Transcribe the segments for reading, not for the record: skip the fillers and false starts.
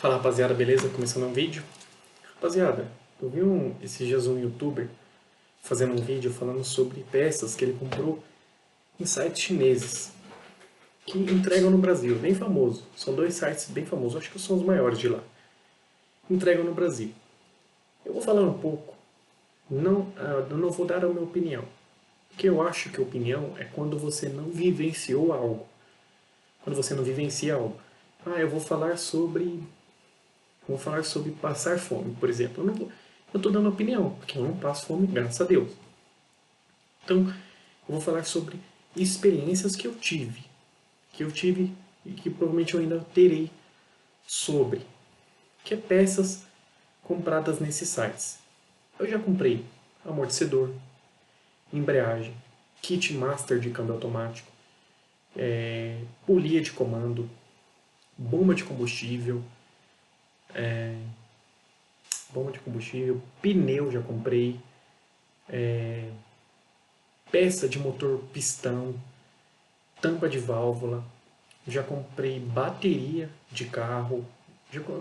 Fala rapaziada, beleza? Começando um vídeo. Rapaziada, eu vi esses dias um youtuber fazendo um vídeo falando sobre peças que ele comprou em sites chineses que entregam no Brasil, bem famoso. São dois sites bem famosos, acho que são os maiores de lá. Entregam no Brasil. Eu vou falar um pouco, eu não vou dar a minha opinião. Porque eu acho que opinião é quando você não vivenciou algo. Quando você não vivencia algo. Eu vou falar sobre passar fome, por exemplo. Eu estou dando opinião, porque eu não passo fome, graças a Deus. Então, eu vou falar sobre experiências que eu tive e que provavelmente eu ainda terei sobre, que é peças compradas nesses sites. Eu já comprei amortecedor, embreagem, kit master de câmbio automático, polia de comando, bomba de combustível, pneu já comprei, peça de motor pistão, tampa de válvula, já comprei bateria de carro,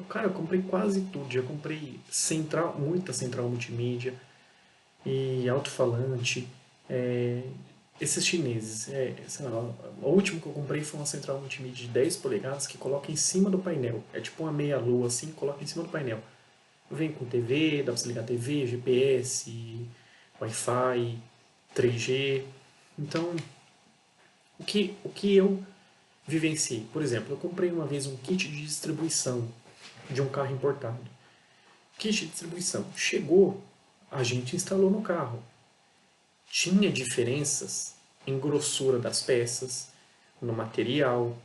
cara, eu comprei quase tudo, já comprei muita central multimídia e alto-falante, esses chineses, sei lá, o último que eu comprei foi uma central multimídia de 10 polegadas que coloca em cima do painel, é tipo uma meia-lua assim, coloca em cima do painel. Vem com TV, dá pra você ligar TV, GPS, Wi-Fi, 3G. Então, o que eu vivenciei? Por exemplo, eu comprei uma vez um kit de distribuição de um carro importado. Kit de distribuição. Chegou, a gente instalou no carro. Tinha diferenças em grossura das peças, no material,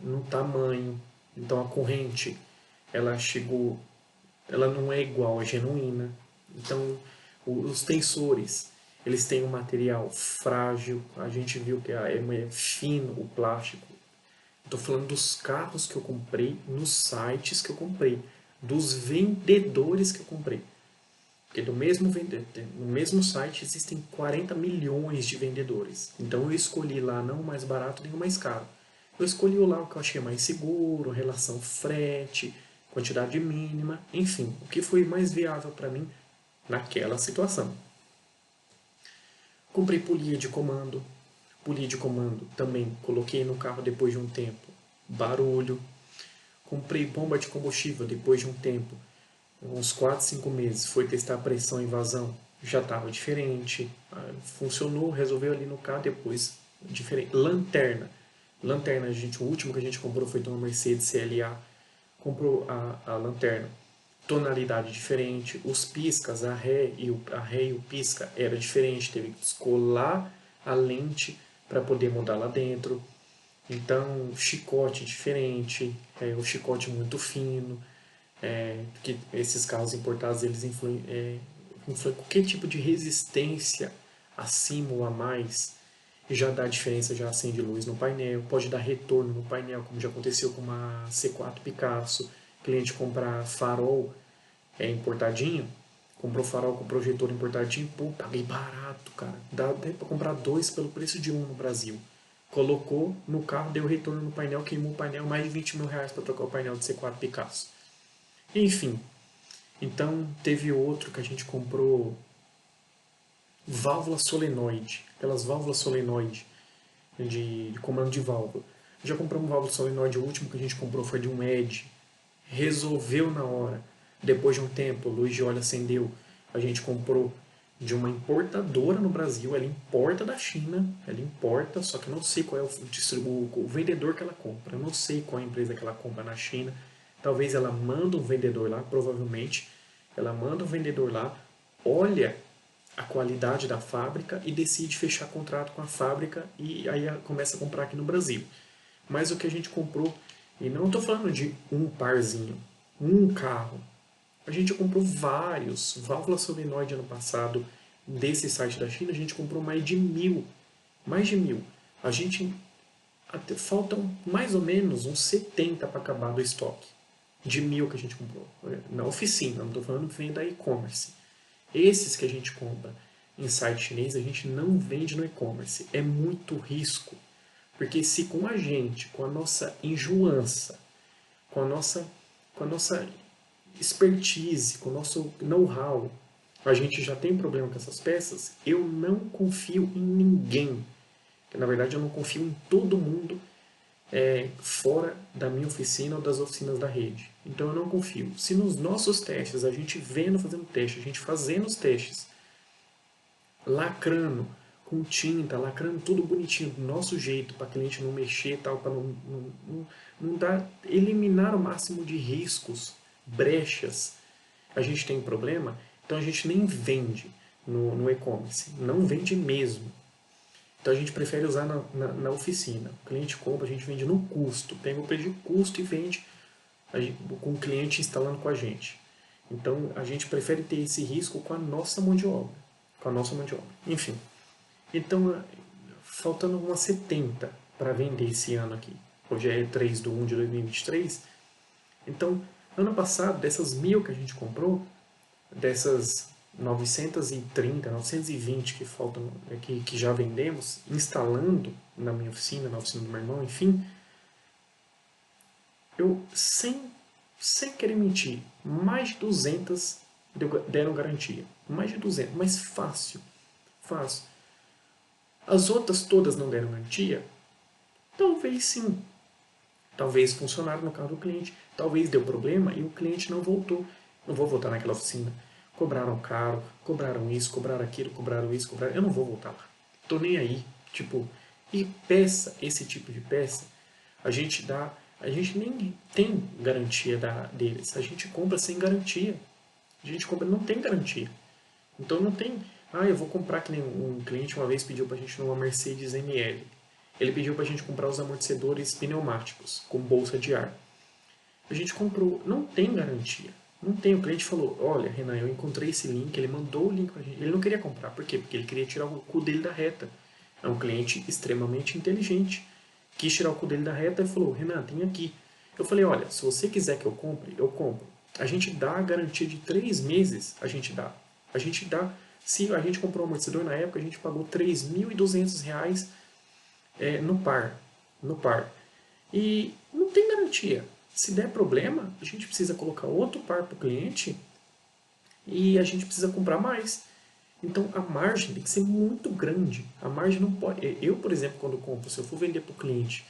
no tamanho. Então a corrente, ela chegou, ela não é igual à genuína. Então os tensores, eles têm um material frágil. A gente viu que é fino o plástico. Estou falando dos carros que eu comprei, nos sites que eu comprei, dos vendedores que eu comprei. Porque no mesmo site existem 40 milhões de vendedores. Então eu escolhi lá não o mais barato nem o mais caro. Eu escolhi lá o que eu achei mais seguro, relação frete, quantidade mínima, enfim, o que foi mais viável para mim naquela situação. Comprei polia de comando. Polia de comando também coloquei no carro depois de um tempo. Barulho. Comprei bomba de combustível depois de um tempo. Uns 4, 5 meses. Foi testar a pressão e vazão. Já estava diferente. Funcionou, resolveu ali no carro depois. Diferente. Lanterna. Lanterna, o último que a gente comprou foi de uma Mercedes CLA. Comprou a lanterna tonalidade diferente, os piscas, a ré e o pisca era diferente, teve que descolar a lente para poder mudar lá dentro. Então, chicote diferente, o chicote muito fino, que esses carros importados eles influem qualquer tipo de resistência acima ou a mais já dá diferença, já acende luz no painel, pode dar retorno no painel, como já aconteceu com uma C4 Picasso, cliente comprar farol importadinho, comprou farol com projetor importadinho, pô, paguei barato, cara. Dá até pra comprar dois pelo preço de um no Brasil. Colocou no carro, deu retorno no painel, queimou o painel, mais de 20 mil reais para trocar o painel de C4 Picasso. Enfim, então teve outro que a gente comprou válvula solenoide, aquelas válvulas solenoide de comando de válvula. Já compramos válvula solenoide, o último que a gente comprou foi de um Edge, resolveu na hora. Depois de um tempo, luz de óleo acendeu. A gente comprou de uma importadora no Brasil, ela importa da China, ela importa, só que eu não sei qual é o vendedor que ela compra, eu não sei qual é a empresa que ela compra na China. Talvez ela manda um vendedor lá, provavelmente, ela manda um vendedor lá, olha a qualidade da fábrica e decide fechar contrato com a fábrica e aí começa a comprar aqui no Brasil. Mas o que a gente comprou, e não estou falando de um parzinho, um carro. A gente comprou vários, válvula solenoide ano passado, desse site da China, a gente comprou mais de 1.000. Mais de 1.000. A gente, faltam mais ou menos uns 70 para acabar do estoque. De 1.000 que a gente comprou. Na oficina, não estou falando venda e-commerce. Esses que a gente compra em site chinês, a gente não vende no e-commerce. É muito risco. Porque se com a gente, com a nossa enjoança, com com a nossa expertise, com o nosso know-how, a gente já tem problema com essas peças, eu não confio em ninguém. Na verdade, eu não confio em todo mundo fora da minha oficina ou das oficinas da rede. Então eu não confio. Se nos nossos testes, a gente vendo fazendo teste, a gente fazendo os testes, lacrando com tinta, lacrando tudo bonitinho, do nosso jeito, para o cliente não mexer e tal, para não dar, eliminar o máximo de riscos, brechas, a gente tem problema, então a gente nem vende no e-commerce, não vende mesmo. Então a gente prefere usar na oficina. O cliente compra, a gente vende no custo, pega o preço de custo e vende com o cliente instalando com a gente. Então a gente prefere ter esse risco com a nossa mão de obra. Com a nossa mão de obra. Enfim. Então, faltando umas 70 para vender esse ano aqui. Hoje é 3/1 de 2023. Então, ano passado, dessas 1.000 que a gente comprou, dessas 930, 920 que faltam, que já vendemos, instalando na minha oficina, na oficina do meu irmão, enfim, eu, sem querer mentir, mais de 200 deram garantia. Mais de 200, mas fácil. Fácil. As outras todas não deram garantia? Talvez sim. Talvez funcionaram no carro do cliente. Talvez deu problema e o cliente não voltou. Não vou voltar naquela oficina. Cobraram caro, cobraram isso, cobraram aquilo, cobraram isso, cobraram... Eu não vou voltar lá. Tô nem aí. Tipo, e peça, esse tipo de peça, a gente dá... A gente nem tem garantia deles. A gente compra sem garantia. A gente compra, não tem garantia. Então não tem... Ah, eu vou comprar, que nem um cliente uma vez pediu pra gente numa Mercedes ML. Ele pediu pra gente comprar os amortecedores pneumáticos, com bolsa de ar. A gente comprou, não tem garantia. Não tem, o cliente falou, olha, Renan, eu encontrei esse link, ele mandou o link pra gente. Ele não queria comprar, por quê? Porque ele queria tirar o cu dele da reta. É um cliente extremamente inteligente. Quis tirar o cu dele da reta e falou, Renan, tem aqui. Eu falei, olha, se você quiser que eu compre, eu compro. A gente dá a garantia de 3 meses, a gente dá. A gente dá. Se a gente comprou um amortecedor na época, a gente pagou R$ 3.200 no par. No par. E não tem garantia. Se der problema, a gente precisa colocar outro par para o cliente e a gente precisa comprar mais. Então a margem tem que ser muito grande. A margem não pode. Eu, por exemplo, quando compro, se eu for vender para o cliente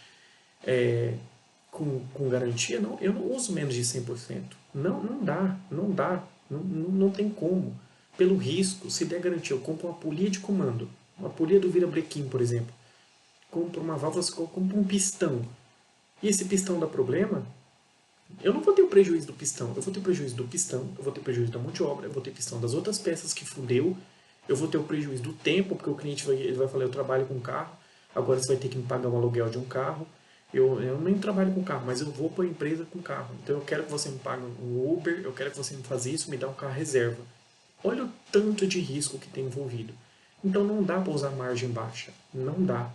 com garantia, não, eu não uso menos de 100%. Não, não dá, não dá, não tem como. Pelo risco, se der garantia, eu compro uma polia de comando, uma polia do virabrequim, por exemplo. Compro uma válvula, compro um pistão. E esse pistão dá problema, eu não vou ter o prejuízo do pistão. Eu vou ter o prejuízo do pistão, eu vou ter o prejuízo da mão de obra, eu vou ter pistão das outras peças que fudeu, eu vou ter o prejuízo do tempo, porque o cliente ele vai falar, eu trabalho com carro, agora você vai ter que me pagar um aluguel de um carro. Eu nem trabalho com carro, mas eu vou para a empresa com carro. Então eu quero que você me pague um Uber, eu quero que você me faça isso, me dá um carro reserva. Olha o tanto de risco que tem envolvido. Então não dá para usar margem baixa. Não dá.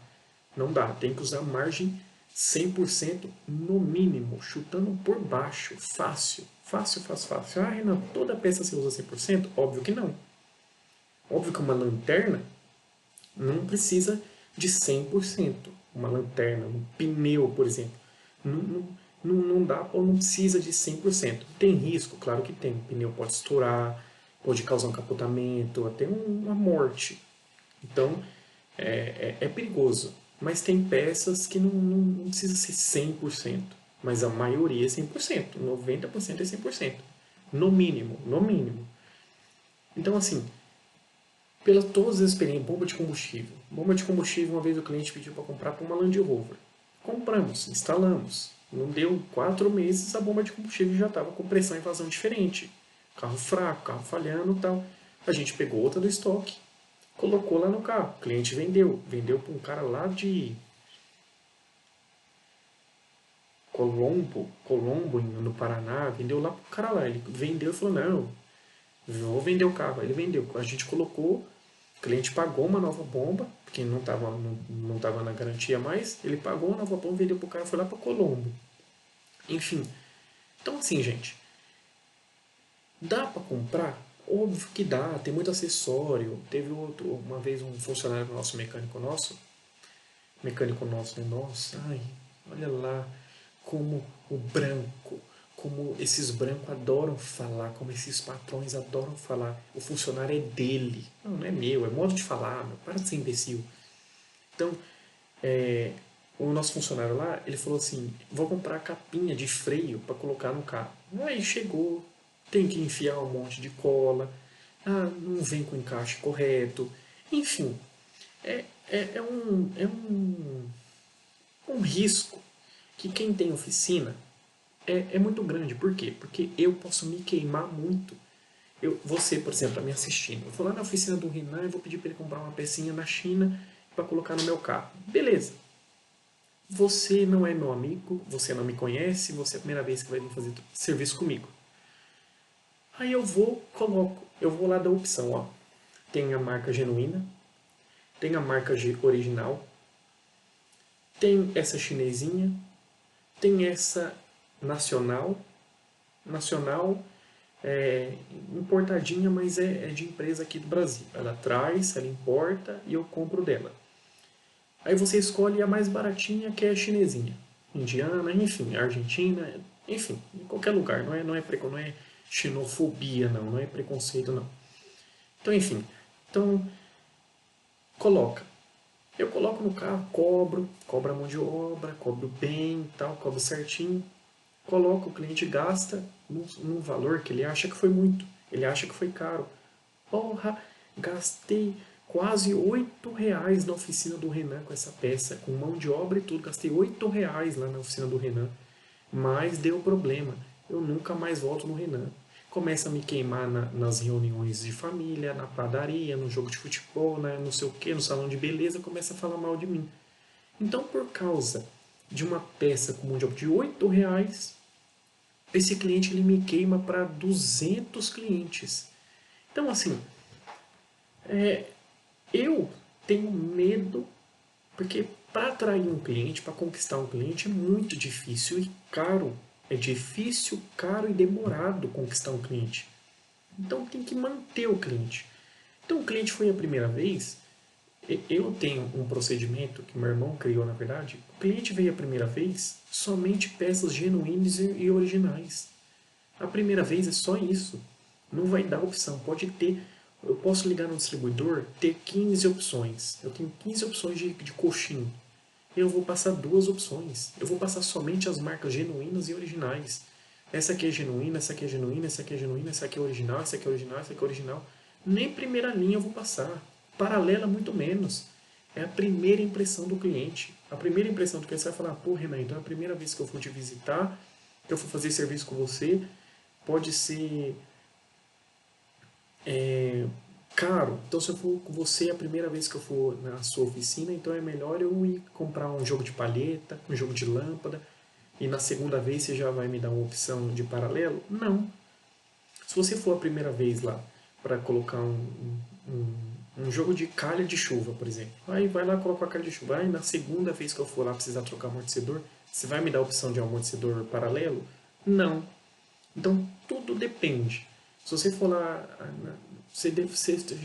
Não dá. Tem que usar margem 100% no mínimo, chutando por baixo. Fácil. Fácil, fácil, fácil. Ah, Renan, toda peça você usa 100%? Óbvio que não. Óbvio que uma lanterna não precisa de 100%. Uma lanterna, um pneu, por exemplo. Não dá ou não precisa de 100%. Tem risco? Claro que tem. O pneu pode estourar, pode causar um capotamento, até uma morte. Então, é perigoso. Mas tem peças que não precisa ser 100%. Mas a maioria é 100%. 90% é 100%. No mínimo, no mínimo. Então, assim, pelas todas as experiências, bomba de combustível. Bomba de combustível, uma vez o cliente pediu para comprar para uma Land Rover. Compramos, instalamos. Não deu 4 meses, a bomba de combustível já estava com pressão e vazão diferente. Carro fraco, carro falhando e tal. A gente pegou outra do estoque, colocou lá no carro. O cliente vendeu. Vendeu para um cara lá de Colombo, no Paraná. Vendeu lá para o cara lá. Ele vendeu e falou, não, vou vender o carro. Ele vendeu. A gente colocou, o cliente pagou uma nova bomba, porque não tava na garantia mais. Ele pagou uma nova bomba, vendeu para o cara, foi lá para Colombo. Enfim. Então assim, gente, dá para comprar? Óbvio que dá, tem muito acessório. Teve uma vez um funcionário nosso, mecânico nosso, né? Nossa, ai, olha lá. como o branco, como esses brancos adoram falar, como esses patrões adoram falar. O funcionário é dele. Não, não é meu, é modo de falar, meu. Para de ser imbecil. Então, o nosso funcionário lá, ele falou assim, vou comprar a capinha de freio para colocar no carro. Aí chegou, tem que enfiar um monte de cola, não vem com o encaixe correto. Enfim, é um risco que quem tem oficina é muito grande. Por quê? Porque eu posso me queimar muito. Você, por exemplo, está me assistindo. Eu vou lá na oficina do Renan e vou pedir para ele comprar uma pecinha na China para colocar no meu carro. Beleza. Você não é meu amigo, você não me conhece, você é a primeira vez que vai vir fazer serviço comigo. Aí eu vou lá da opção, ó. Tem a marca genuína, tem a marca original, tem essa chinesinha, tem essa nacional, nacional importadinha, mas é de empresa aqui do Brasil. Ela traz, ela importa e eu compro dela. Aí você escolhe a mais baratinha, que é a chinesinha, indiana, enfim, argentina, enfim, em qualquer lugar. Não é xenofobia, não é preconceito, não. Então, enfim, então coloca. Eu coloco no carro, cobro a mão de obra, cobro bem, tal, cobro certinho. Coloco, o cliente gasta num valor que ele acha que foi muito, ele acha que foi caro. Porra, gastei quase R$ 8 na oficina do Renan com essa peça, com mão de obra e tudo. Gastei R$ 8 lá na oficina do Renan. Mas deu problema. Eu nunca mais volto no Renan. Começa a me queimar nas reuniões de família, na padaria, no jogo de futebol, não sei o que, no salão de beleza, começa a falar mal de mim. Então, por causa de uma peça com mão de obra de R$ 8, esse cliente ele me queima para 200 clientes. Então, assim, eu tenho medo, porque para atrair um cliente, para conquistar um cliente, é muito difícil e caro. É difícil, caro e demorado conquistar um cliente. Então tem que manter o cliente. Então o cliente foi a primeira vez, eu tenho um procedimento que meu irmão criou, na verdade. O cliente veio a primeira vez, somente peças genuínas e originais. A primeira vez é só isso. Não vai dar opção. Pode ter. Eu posso ligar no distribuidor, ter 15 opções. Eu tenho 15 opções de coxinha. Eu vou passar duas opções. Eu vou passar somente as marcas genuínas e originais. Essa aqui é genuína, essa aqui é genuína, essa aqui é genuína, essa aqui é original, essa aqui é original, essa aqui é original. Nem primeira linha eu vou passar. Paralela, muito menos. É a primeira impressão do cliente. A primeira impressão do cliente vai falar: pô, Renan, então é a primeira vez que eu vou te visitar, que eu vou fazer serviço com você. Pode ser caro. Então, se eu for com você a primeira vez que eu for na sua oficina, então é melhor eu ir comprar um jogo de palheta, um jogo de lâmpada, e na segunda vez você já vai me dar uma opção de paralelo? Não. Se você for a primeira vez lá para colocar um jogo de calha de chuva, por exemplo, aí vai lá colocar a calha de chuva. Aí na segunda vez que eu for lá precisar trocar amortecedor, você vai me dar a opção de amortecedor paralelo? Não. Então tudo depende. Se você for lá, você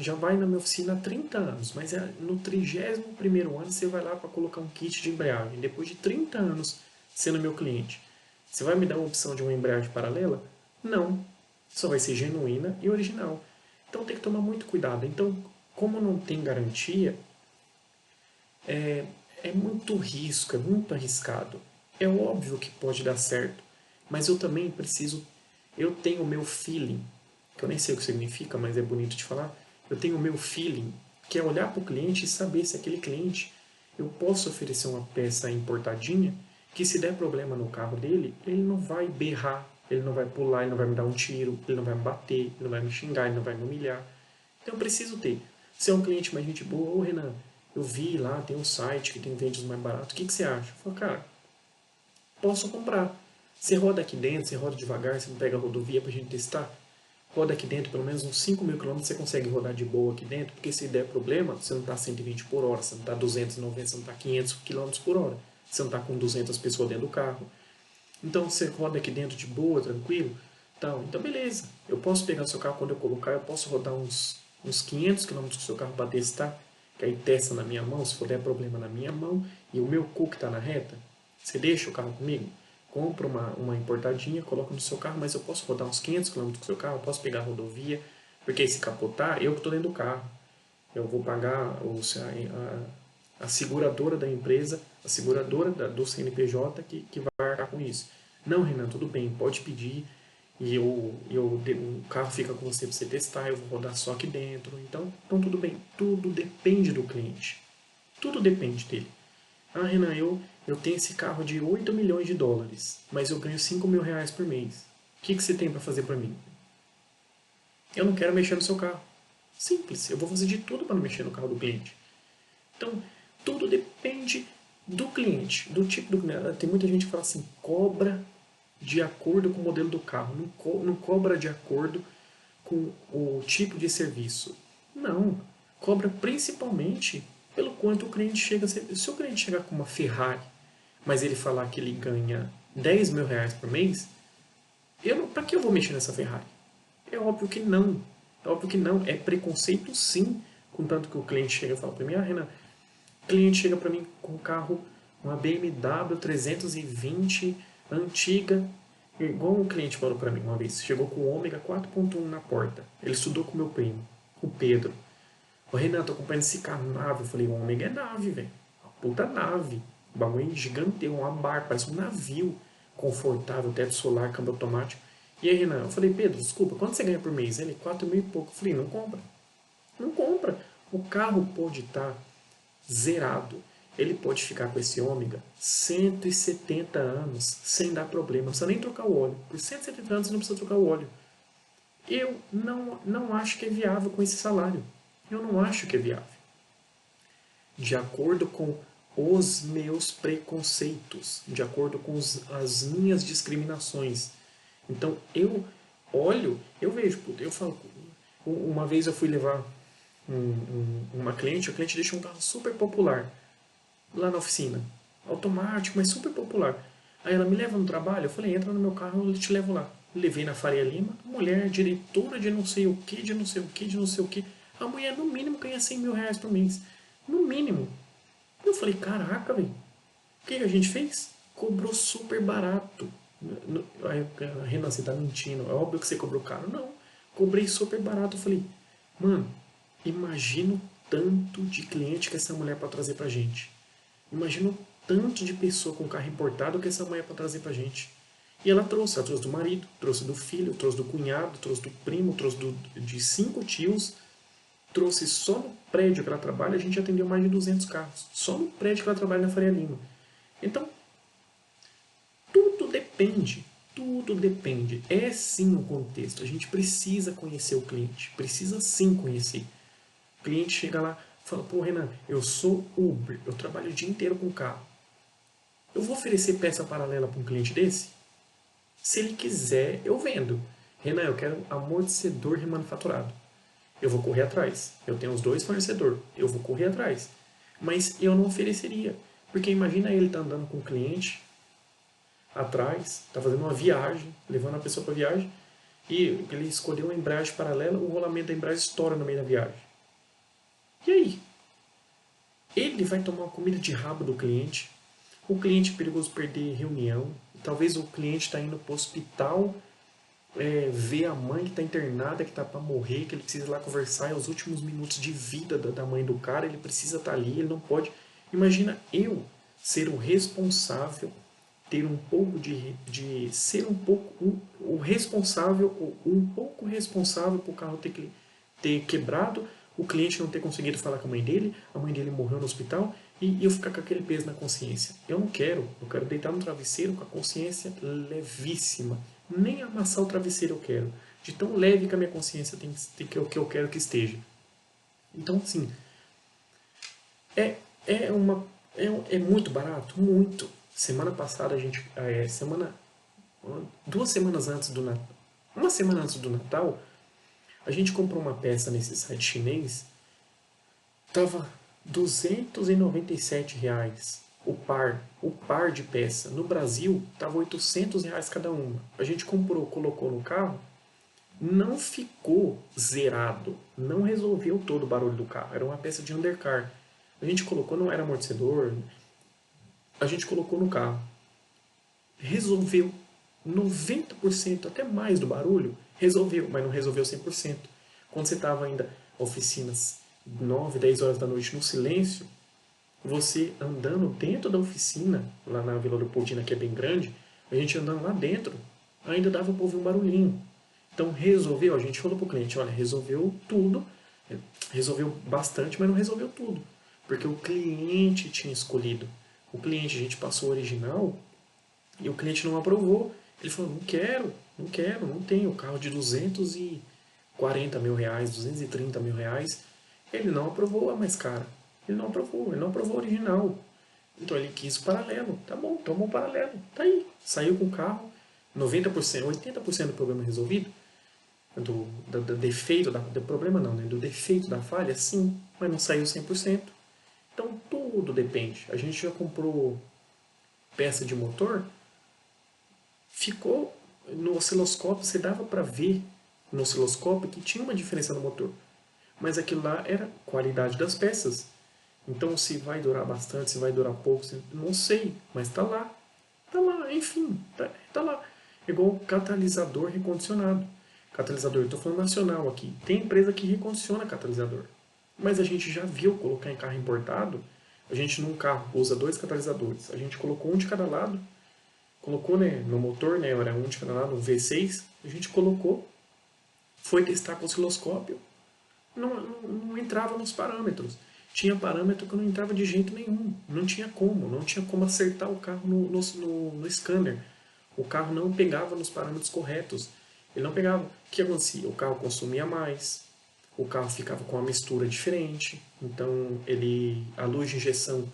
já vai na minha oficina há 30 anos, mas no 31º ano você vai lá para colocar um kit de embreagem. Depois de 30 anos sendo meu cliente, você vai me dar uma opção de uma embreagem paralela? Não. Só vai ser genuína e original. Então tem que tomar muito cuidado. Então, como não tem garantia, é muito risco, é muito arriscado. É óbvio que pode dar certo, mas eu também preciso. Eu tenho o meu feeling, que eu nem sei o que significa, mas é bonito de falar. Eu tenho o meu feeling, que é olhar para o cliente e saber se aquele cliente eu posso oferecer uma peça importadinha que, se der problema no carro dele, ele não vai berrar, ele não vai pular, ele não vai me dar um tiro, ele não vai me bater, ele não vai me xingar, ele não vai me humilhar. Então eu preciso ter. Se é um cliente mais gente boa: ô Renan, eu vi lá, tem um site que tem vendas mais barato, o que você acha? Eu falo: cara, posso comprar. Você roda aqui dentro, você roda devagar, você não pega a rodovia pra gente testar? Roda aqui dentro, pelo menos uns 5 mil quilômetros você consegue rodar de boa aqui dentro, porque se der problema, você não está 120 por hora, você não está 290, você não está 500 quilômetros por hora, você não está com 200 pessoas dentro do carro. Então você roda aqui dentro de boa, tranquilo? Então beleza, eu posso pegar o seu carro quando eu colocar, eu posso rodar uns 500 quilômetros com o seu carro para testar, que aí testa na minha mão, se for der problema na minha mão, e o meu cu que está na reta, você deixa o carro comigo? compra uma importadinha, coloca no seu carro, mas eu posso rodar uns 500 quilômetros com o seu carro, eu posso pegar a rodovia, porque se capotar, eu que estou dentro do carro. Eu vou pagar a seguradora da empresa, a seguradora do CNPJ que vai arcar com isso. Não, Renan, tudo bem, pode pedir, e o carro fica com você para você testar, eu vou rodar só aqui dentro. Então tudo bem, tudo depende do cliente. Tudo depende dele. Ah, Renan, eu tenho esse carro de 8 milhões de dólares, mas eu ganho 5 mil reais por mês. O que você tem para fazer para mim? Eu não quero mexer no seu carro. Simples, eu vou fazer de tudo para não mexer no carro do cliente. Então, tudo depende do cliente, do tipo do cliente. Tem muita gente que fala assim, cobra de acordo com o modelo do carro, não cobra de acordo com o tipo de serviço. Não, cobra principalmente pelo quanto o cliente chega. Se o cliente chegar com uma Ferrari, mas ele falar que ele ganha 10 mil reais por mês, para que eu vou mexer nessa Ferrari? É óbvio que não. É óbvio que não. É preconceito sim. Contanto que o cliente chega e fala para mim, ah, Renan, o cliente chega para mim com um carro, uma BMW 320 antiga, igual um cliente falou para mim uma vez, chegou com o Ômega 4.1 na porta. Ele estudou com meu primo, o Pedro. O Renan, tô acompanhando esse carro, nave. Eu falei, o Ômega é nave, velho. Uma puta nave. O bagulho é gigante, uma barca, parece um navio. Confortável, teto solar, câmbio automático. E aí, Renan, eu falei, Pedro, desculpa, quanto você ganha por mês? Ele, 4 mil e pouco. Eu falei, não compra. Não compra. O carro pode estar zerado. Ele pode ficar com esse ômega 170 anos sem dar problema. Não precisa nem trocar o óleo. Por 170 anos você não precisa trocar o óleo. Eu não acho que é viável com esse salário. Eu não acho que é viável. De acordo com os meus preconceitos, de acordo com as minhas discriminações. Então eu olho, eu vejo, eu falo. Uma vez eu fui levar uma cliente, a cliente deixou um carro super popular lá na oficina. Automático, mas super popular. Aí ela me leva no trabalho, eu falei, entra no meu carro, eu te levo lá. Levei na Faria Lima, mulher, diretora de não sei o que, de não sei o que, de não sei o que. A mulher no mínimo ganha 100 mil reais por mês. No mínimo. Eu falei, caraca, velho. O que a gente fez? Cobrou super barato. Aí, Renan, você tá mentindo. É óbvio que você cobrou caro. Não. Cobrei super barato. Eu falei, mano, imagina o tanto de cliente que essa mulher pode trazer pra gente. Imagina o tanto de pessoa com carro importado que essa mulher pode trazer pra gente. E ela trouxe do marido, trouxe do filho, trouxe do cunhado, trouxe do primo, trouxe de 5 tios, trouxe só no prédio que ela trabalha, a gente atendeu mais de 200 carros. Só no prédio que ela trabalha na Faria Lima. Então, tudo depende. Tudo depende. É sim o contexto. A gente precisa conhecer o cliente. Precisa sim conhecer. O cliente chega lá e fala, pô, Renan, eu sou Uber, eu trabalho o dia inteiro com carro. Eu vou oferecer peça paralela para um cliente desse? Se ele quiser, eu vendo. Renan, eu quero amortecedor remanufaturado. Eu vou correr atrás. Eu tenho os 2 fornecedores. Eu vou correr atrás. Mas eu não ofereceria. Porque imagina ele tá andando com um cliente atrás, tá fazendo uma viagem, levando a pessoa para viagem, e ele escolheu uma embreagem paralela, o rolamento da embreagem estoura no meio da viagem. E aí? Ele vai tomar uma comida de rabo do cliente. O cliente é perigoso perder reunião. Talvez o cliente está indo para o hospital ver a mãe que está internada, que está para morrer, que ele precisa ir lá conversar, é os últimos minutos de vida da mãe do cara, ele precisa estar ali, ele não pode. Imagina eu ser o responsável, ter um pouco de ser um pouco o responsável, um pouco responsável por o carro ter quebrado, o cliente não ter conseguido falar com a mãe dele morreu no hospital e eu ficar com aquele peso na consciência. Eu quero deitar no travesseiro com a consciência levíssima. Nem amassar o travesseiro eu quero. De tão leve que a minha consciência que eu quero que esteja. Então, assim, é, é muito barato, muito. Semana passada a gente, 2 semanas antes do Natal, uma semana antes do Natal, a gente comprou uma peça nesse site chinês, tava R$ 297 o par de peça. No Brasil, tava R$ 800 cada uma. A gente comprou, colocou no carro, não ficou zerado, não resolveu todo o barulho do carro. Era uma peça de undercar. A gente colocou, não era amortecedor, a gente colocou no carro. resolveu 90%, até mais do barulho, resolveu, mas não resolveu 100%. Quando você estava ainda oficinas 9, 10 horas da noite no silêncio, você andando dentro da oficina, lá na Vila Leopoldina, que é bem grande, a gente andando lá dentro, ainda dava para ouvir um barulhinho. Então resolveu, a gente falou para o cliente, olha, resolveu tudo, resolveu bastante, mas não resolveu tudo, porque o cliente tinha escolhido. O cliente, a gente passou o original e o cliente não aprovou. Ele falou, não quero, não quero, não tenho. Carro de 240 mil reais, 230 mil reais. Ele não aprovou a mais cara. Ele não aprovou a original. Então ele quis o paralelo. Tá bom, tomou o paralelo. Tá aí. Saiu com o carro, 90%, 80% do problema resolvido. Do defeito, do problema não, né? Do defeito da falha, sim, mas não saiu 100%. Então tudo depende. A gente já comprou peça de motor, ficou no osciloscópio, você dava para ver no osciloscópio que tinha uma diferença no motor. Mas aquilo lá era qualidade das peças. Então se vai durar bastante, se vai durar pouco, não sei, mas tá lá. Tá lá, enfim, tá lá. É igual catalisador recondicionado. Catalisador, eu estou falando nacional aqui. Tem empresa que recondiciona catalisador. Mas a gente já viu colocar em carro importado. A gente num carro usa 2 catalisadores. A gente colocou um de cada lado. Colocou, né, no motor, né, era um de cada lado, um V6. A gente colocou, foi testar com o osciloscópio. Não entrava nos parâmetros. Tinha parâmetro que não entrava de jeito nenhum. Não tinha como acertar o carro no scanner. O carro não pegava nos parâmetros corretos. Ele não pegava. O que acontecia? O carro consumia mais, o carro ficava com uma mistura diferente, então a luz de injeção,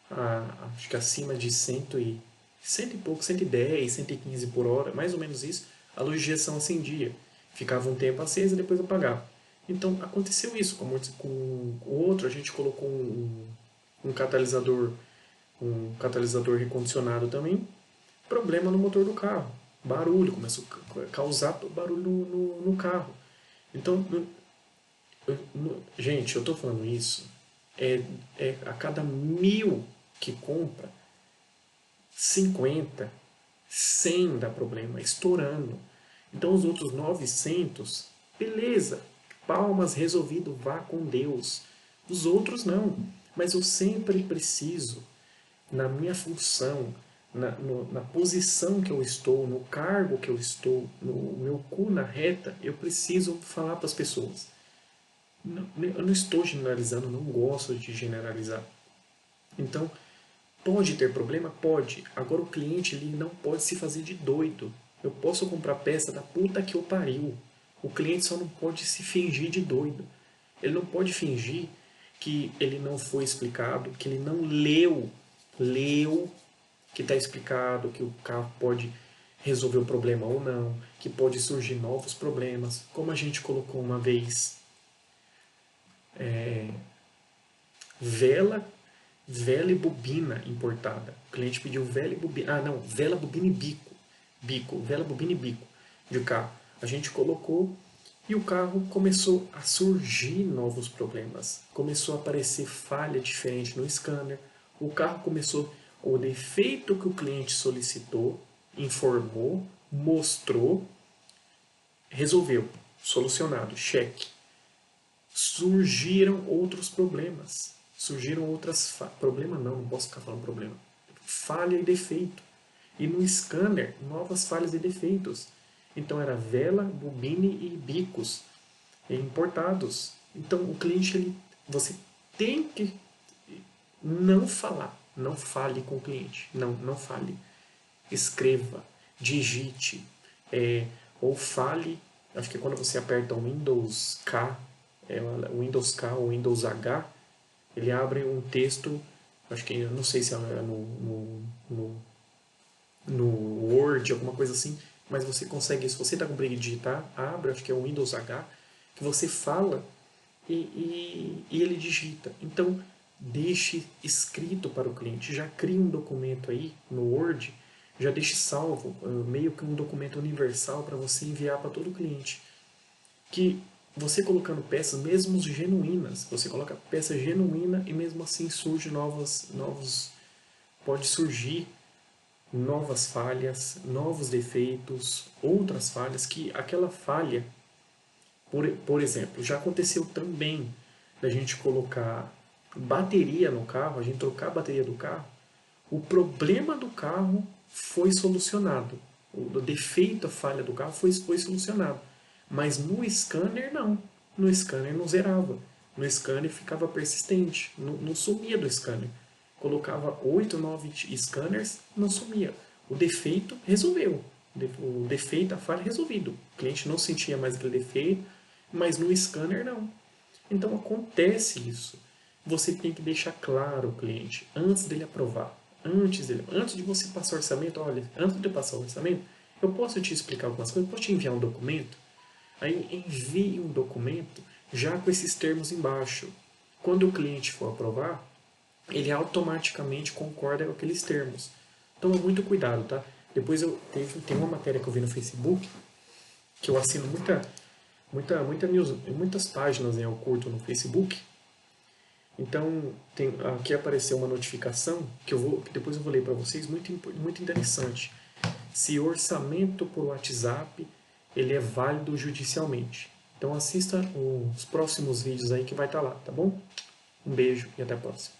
acho que acima de 100 e pouco, 110, 115 por hora, mais ou menos isso, a luz de injeção acendia. Ficava um tempo acesa e depois apagava. Então aconteceu isso com o outro, a gente colocou um catalisador recondicionado também, problema no motor do carro, barulho, começou a causar barulho no carro. Então, gente, eu estou falando isso, a cada 1000 que compra, 50, 100 dá problema, estourando. Então os outros 900, beleza, palmas, resolvido, vá com Deus. Os outros não, mas eu sempre preciso, na minha função, na posição que eu estou, no cargo que eu estou, no meu cu na reta, eu preciso falar para as pessoas. Eu não estou generalizando, não gosto de generalizar. Então, pode ter problema? Pode. Agora o cliente ele não pode se fazer de doido. Eu posso comprar peça da puta que eu pariu. O cliente só não pode se fingir de doido. Ele não pode fingir que ele não foi explicado, que ele não leu que está explicado, que o carro pode resolver o problema ou não, que pode surgir novos problemas, como a gente colocou uma vez, vela e bobina importada. O cliente pediu vela e bobina. Ah, não, vela, bobina e bico. Vela, bobina e bico de carro. A gente colocou e o carro começou a surgir novos problemas. Começou a aparecer falha diferente no scanner. O carro começou. O defeito que o cliente solicitou, informou, mostrou, resolveu. Solucionado. Cheque. Surgiram outros problemas. Surgiram outras problema não posso ficar falando problema. Falha e defeito. E no scanner, novas falhas e defeitos. Então era vela, bobine e bicos importados. Então o cliente, você tem que não falar. Não fale com o cliente. Não fale. Escreva, digite, ou fale. Acho que quando você aperta o Windows K, o Windows K ou Windows H, ele abre um texto, acho que eu não sei se é no Word, alguma coisa assim, mas você consegue, se você está com preguiça de digitar, abre, acho que é o Windows H, que você fala e ele digita. Então, deixe escrito para o cliente, já crie um documento aí no Word, já deixe salvo, meio que um documento universal para você enviar para todo cliente. Que você colocando peças mesmo genuínas, você coloca peça genuína e mesmo assim surge novos, pode surgir novas falhas, novos defeitos, outras falhas que aquela falha, por exemplo, já aconteceu também da gente colocar bateria no carro, a gente trocar a bateria do carro, o problema do carro foi solucionado. O defeito, a falha do carro foi solucionado. Mas no scanner, não. No scanner não zerava. No scanner ficava persistente. Não sumia do scanner. Colocava 8, 9 scanners, não sumia. O defeito resolveu. O defeito, a falha resolvido. O cliente não sentia mais aquele defeito, mas no scanner não. Então acontece isso. Você tem que deixar claro o cliente antes dele aprovar. Antes de você passar o orçamento, olha, antes de eu passar o orçamento, eu posso te explicar algumas coisas, posso te enviar um documento? Aí envie um documento já com esses termos embaixo. Quando o cliente for aprovar, ele automaticamente concorda com aqueles termos. Toma muito cuidado, tá? Depois tem uma matéria que eu vi no Facebook, que eu assino muitas páginas, né, eu curto no Facebook. Então, aqui apareceu uma notificação que depois eu vou ler para vocês, muito interessante. Se orçamento por WhatsApp ele é válido judicialmente. Então assista os próximos vídeos aí que vai estar lá, tá bom? Um beijo e até a próxima.